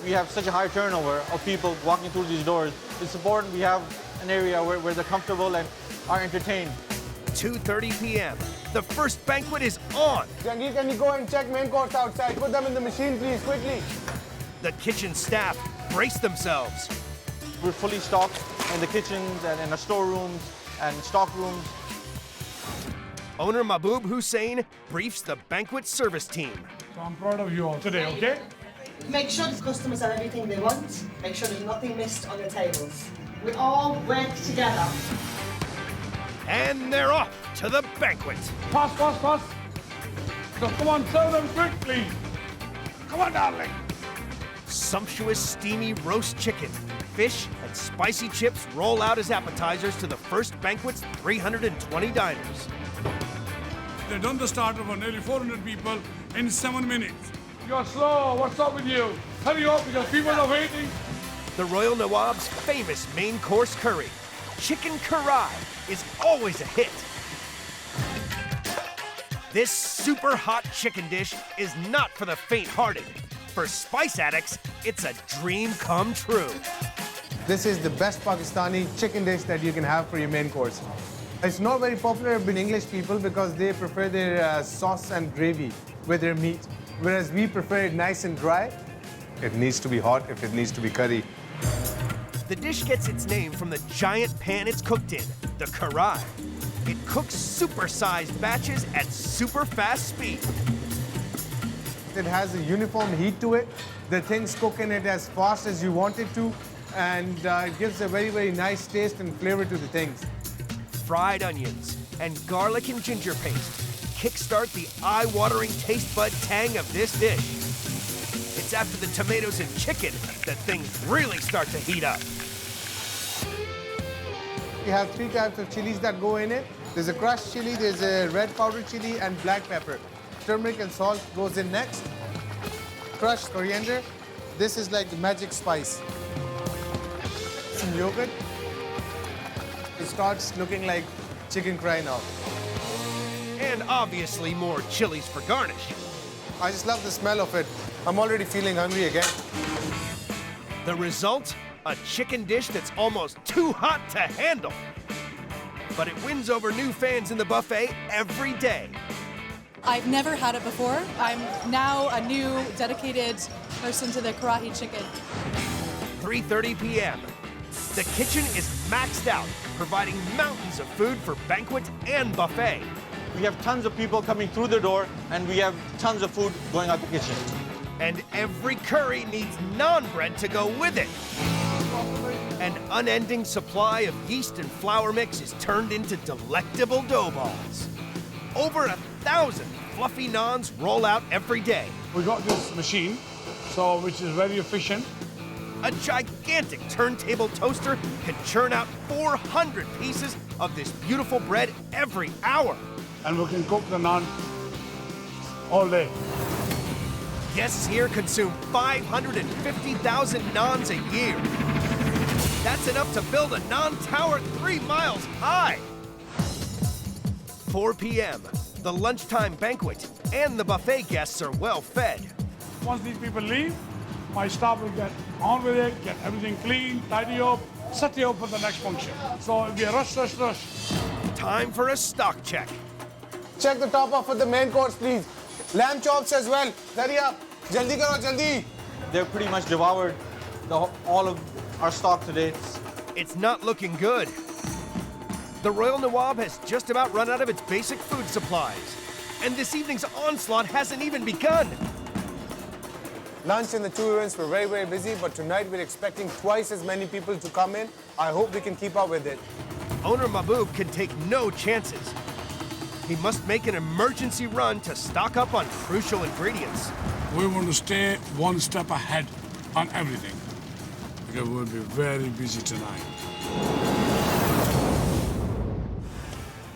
We have such a high turnover of people walking through these doors. It's important we have an area where they're comfortable and are entertained. 2:30 p.m. The first banquet is on. Jangi, can you go and check main course outside? Put them in the machine, please, quickly. The kitchen staff brace themselves. We're fully stocked in the kitchens and in our storerooms and stock rooms. Owner Mahboob Hussain briefs the banquet service team. So I'm proud of you all today, okay? Make sure the customers have everything they want. Make sure there's nothing missed on the tables. We all work together. And they're off to the banquet. Fast, fast, fast. So come on, serve them quick, please. Come on, darling. Sumptuous, steamy roast chicken, fish, and spicy chips roll out as appetizers to the first banquet's 320 diners. They've done the starter for nearly 400 people in 7 minutes. You're slow. What's up with you? Hurry up because people are waiting. The Royal Nawab's famous main course curry, chicken Karai, is always a hit. This super hot chicken dish is not for the faint-hearted. For spice addicts, it's a dream come true. This is the best Pakistani chicken dish that you can have for your main course. It's not very popular with English people because they prefer their sauce and gravy with their meat, whereas we prefer it nice and dry. It needs to be hot if it needs to be curry. The dish gets its name from the giant pan it's cooked in, the Karai. It cooks super-sized batches at super fast speed. It has a uniform heat to it. The things cook in it as fast as you want it to, and it gives a very, very nice taste and flavor to the things. Fried onions and garlic and ginger paste kickstart the eye-watering taste bud tang of this dish. It's after the tomatoes and chicken that things really start to heat up. We have 3 types of chilies that go in it. There's a crushed chili, there's a red powdered chili, and black pepper. Turmeric and salt goes in next. Crushed coriander. This is like the magic spice. Some yogurt. It starts looking like chicken Karai now. And obviously more chilies for garnish. I just love the smell of it. I'm already feeling hungry again. The result? A chicken dish that's almost too hot to handle. But it wins over new fans in the buffet every day. I've never had it before. I'm now a new dedicated person to the Karahi chicken. 3:30 p.m. The kitchen is maxed out, providing mountains of food for banquet and buffet. We have tons of people coming through the door, and we have tons of food going out the kitchen. And every curry needs naan bread to go with it. An unending supply of yeast and flour mix is turned into delectable dough balls. Over 1,000 fluffy naans roll out every day. We got this machine, which is very efficient. A gigantic turntable toaster can churn out 400 pieces of this beautiful bread every hour. And we can cook the naan all day. Guests here consume 550,000 naans a year. That's enough to build a naan tower 3 miles high. 4 p.m. The lunchtime banquet and the buffet guests are well fed. Once these people leave, my staff will get on with it, get everything clean, tidy up, set you up for the next function. So it'll be a rush. Time for a stock check. Check the top off for the main course, please. Lamb chops as well. Hurry up. Jaldi karo, jaldi. They've pretty much devoured all of our stock today. It's not looking good. The Royal Nawab has just about run out of its basic food supplies. And this evening's onslaught hasn't even begun. Lunch in the 2 events were very, very busy, but tonight we're expecting twice as many people to come in. I hope we can keep up with it. Owner Mahbub can take no chances. He must make an emergency run to stock up on crucial ingredients. We want to stay one step ahead on everything, because we'll be very busy tonight.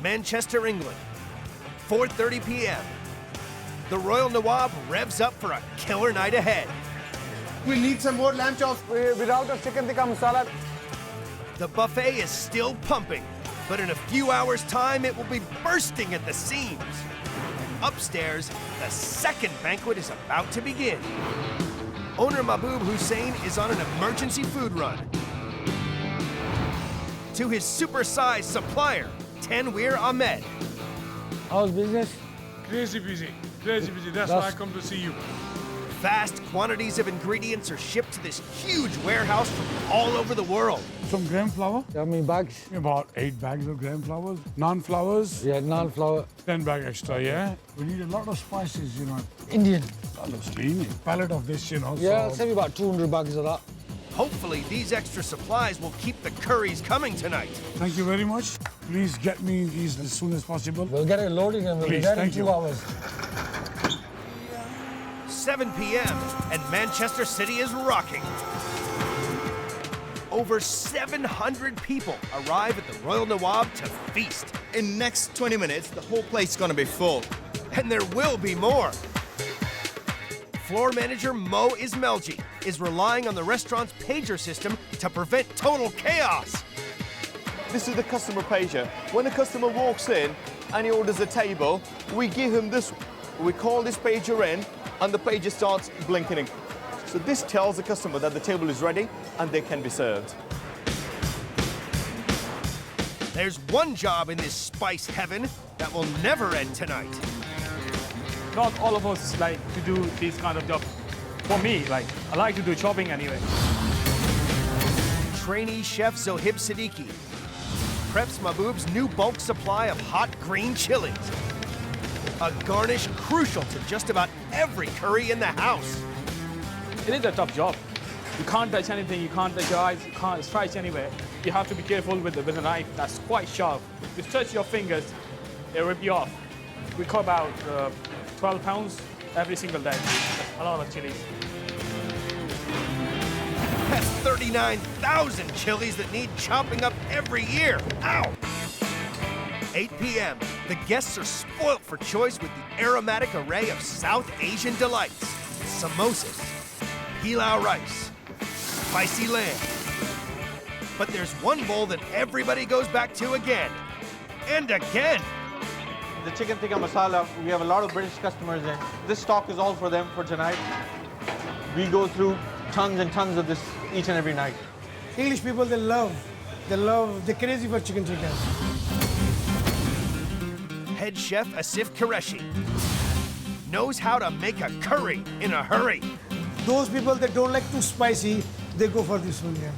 Manchester, England, 4:30 p.m. The Royal Nawab revs up for a killer night ahead. We need some more lamb chops. We're out of chicken tikka masala. The buffet is still pumping, but in a few hours' time, it will be bursting at the seams. Upstairs, the second banquet is about to begin. Owner Mahbub Hussain is on an emergency food run. To his super-sized supplier, Tanweer Ahmed. How's business? Crazy busy. That's why I come to see you. Vast quantities of ingredients are shipped to this huge warehouse from all over the world. Some gram flour. How many bags? About 8 bags of gram flours. Naan flours. Yeah, naan flour. 10 bags extra, yeah? We need a lot of spices, Indian. Honestly, pallet of this, Yeah, so I'll send you about 200 bags of that. Hopefully, these extra supplies will keep the curries coming tonight. Thank you very much. Please get me these as soon as possible. We'll get it loaded and we'll be there in 2 hours. 7 p.m. and Manchester City is rocking. Over 700 people arrive at the Royal Nawab to feast. In next 20 minutes, the whole place is gonna be full. And there will be more. Floor manager Mo Ismelji is relying on the restaurant's pager system to prevent total chaos. This is the customer pager. When a customer walks in and he orders a table, we give him this, we call this pager in, and the pager starts blinking. So this tells the customer that the table is ready and they can be served. There's one job in this spice heaven that will never end tonight. Not all of us like to do this kind of job. For me, like, I like to do chopping anyway. Trainee chef Zohib Siddiqui preps Mahboob's new bulk supply of hot green chilies. A garnish crucial to just about every curry in the house. It is a tough job. You can't touch anything, you can't touch your eyes, you can't strike anywhere. You have to be careful with a knife that's quite sharp. If you touch your fingers, it'll rip you off. We cook about 12 pounds every single day. A lot of chilies. That's 39,000 chilies that need chopping up every year. Ow! 8 p.m. The guests are spoilt for choice with the aromatic array of South Asian delights. Samosas, pilau rice, spicy lamb. But there's one bowl that everybody goes back to again and again. The chicken tikka masala, we have a lot of British customers and this stock is all for them for tonight. We go through tons and tons of this each and every night. English people, they're crazy for chicken tikka. Head chef Asif Qureshi knows how to make a curry in a hurry. Those people that don't like too spicy, they go for this one, yeah.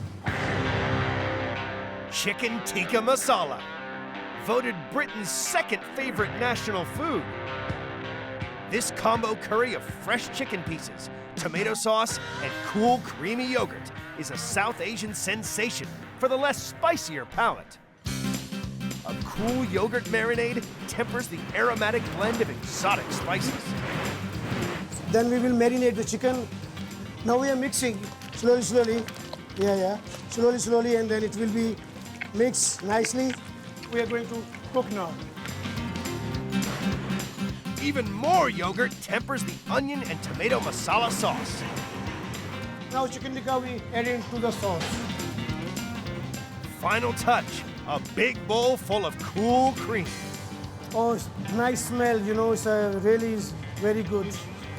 Chicken tikka masala, voted Britain's second favorite national food. This combo curry of fresh chicken pieces, tomato sauce, and cool creamy yogurt is a South Asian sensation for the less spicier palate. A cool yogurt marinade tempers the aromatic blend of exotic spices. Then we will marinate the chicken. Now we are mixing slowly. Yeah. Slowly, and then it will be mixed nicely. We are going to cook now. Even more yogurt tempers the onion and tomato masala sauce. Now chicken tikka we add into the sauce. Final touch, a big bowl full of cool cream. Oh, nice smell, you know, it's really is very good.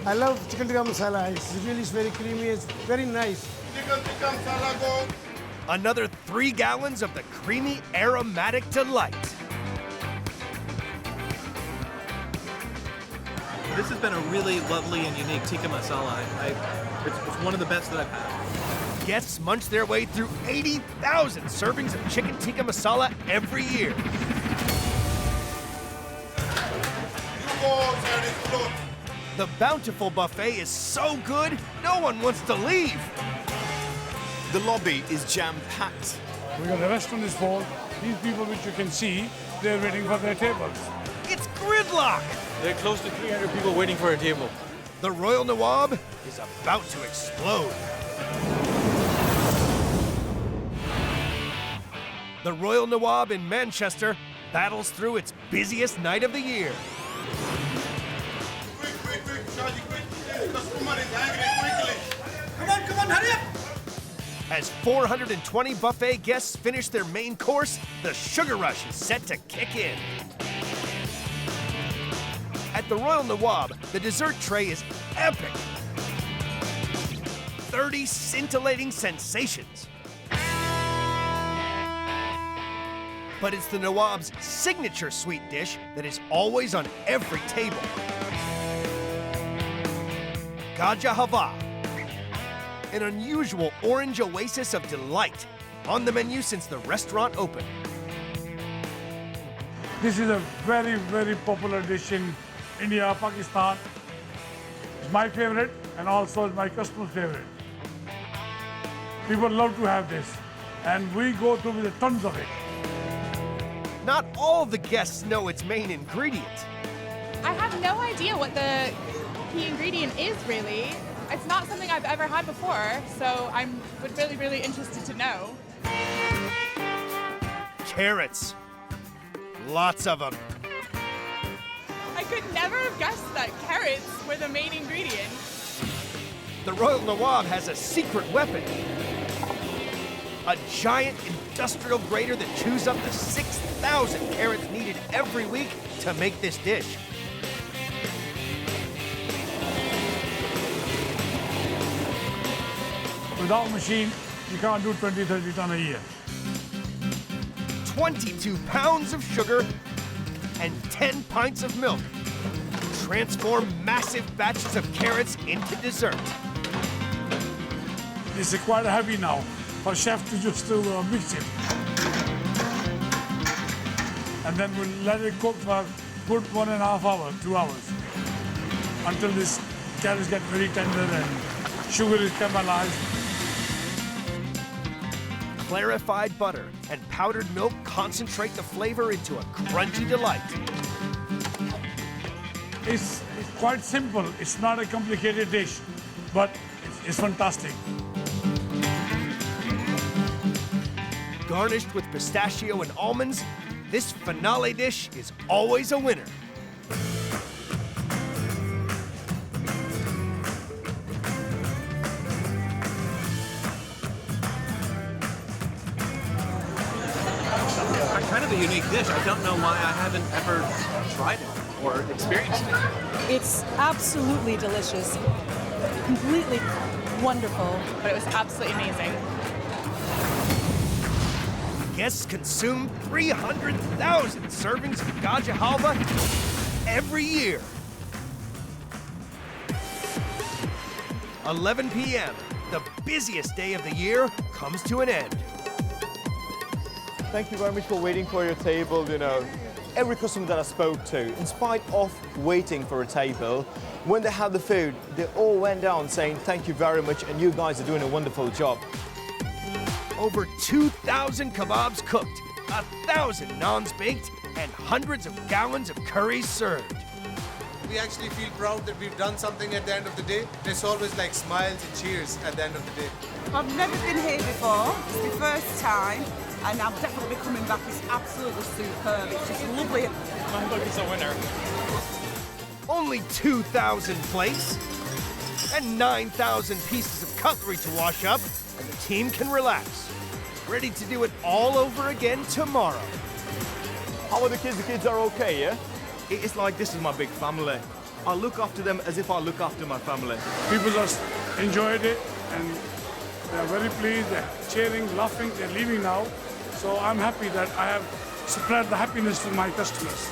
I love chicken tikka masala. It's really very creamy, it's very nice. Chicken tikka masala go. Another 3 gallons of the creamy, aromatic delight. This has been a really lovely and unique tikka masala. It's one of the best that I've had. Guests munch their way through 80,000 servings of chicken tikka masala every year. The bountiful buffet is so good, no one wants to leave. The lobby is jam-packed. We got the restaurant is full. These people which you can see, they're waiting for their tables. It's gridlock. There are close to 300 people waiting for a table. The Royal Nawab is about to explode. The Royal Nawab in Manchester battles through its busiest night of the year. Quick, Charlie, quick. Customer is angry, quickly. Come on, hurry up. As 420 buffet guests finish their main course, the sugar rush is set to kick in. At the Royal Nawab, the dessert tray is epic. 30 scintillating sensations. But it's the Nawab's signature sweet dish that is always on every table. Gaja Hava, an unusual orange oasis of delight, on the menu since the restaurant opened. This is a very, very popular dish in India, Pakistan. It's my favorite and also my customer's favorite. People love to have this and we go through with tons of it. Not all the guests know its main ingredient. I have no idea what the key ingredient is really. It's not something I've ever had before, so I'm really, really interested to know. Carrots. Lots of them. I could never have guessed that carrots were the main ingredient. The Royal Nawab has a secret weapon. A giant industrial grater that chews up the 6,000 carrots needed every week to make this dish. Without machine, you can't do 20, 30 ton a year. 22 pounds of sugar and 10 pints of milk transform massive batches of carrots into dessert. It's quite heavy now for chef to just mix it. And then we'll let it cook for a good 1.5 hours, 2 hours, until this carrots get very tender and sugar is caramelized. Clarified butter and powdered milk concentrate the flavor into a crunchy delight. It's quite simple. It's not a complicated dish, but it's fantastic. Garnished with pistachio and almonds, this finale dish is always a winner. Kind of a unique dish. I don't know why I haven't ever tried it or experienced it. It's absolutely delicious, completely wonderful. But it was absolutely amazing. Guests consume 300,000 servings of Gaja halva every year. 11 p.m., the busiest day of the year, comes to an end. Thank you very much for waiting for your table. You know, every customer that I spoke to, in spite of waiting for a table, when they had the food, they all went down saying, thank you very much, and you guys are doing a wonderful job. Over 2,000 kebabs cooked, 1,000 naans baked, and hundreds of gallons of curries served. We actually feel proud that we've done something at the end of the day. It's always like smiles and cheers at the end of the day. I've never been here before. It's my first time, and I'll definitely be coming back. It's absolutely superb. It's just lovely. My book is a winner. Only 2,000 plates and 9,000 pieces of cutlery to wash up, and the team can relax. Ready to do it all over again tomorrow. How are the kids? The kids are okay, yeah? It's like this is my big family. I look after them as if I look after my family. People just enjoyed it and they're very pleased. They're cheering, laughing. They're leaving now. So I'm happy that I have spread the happiness to my customers.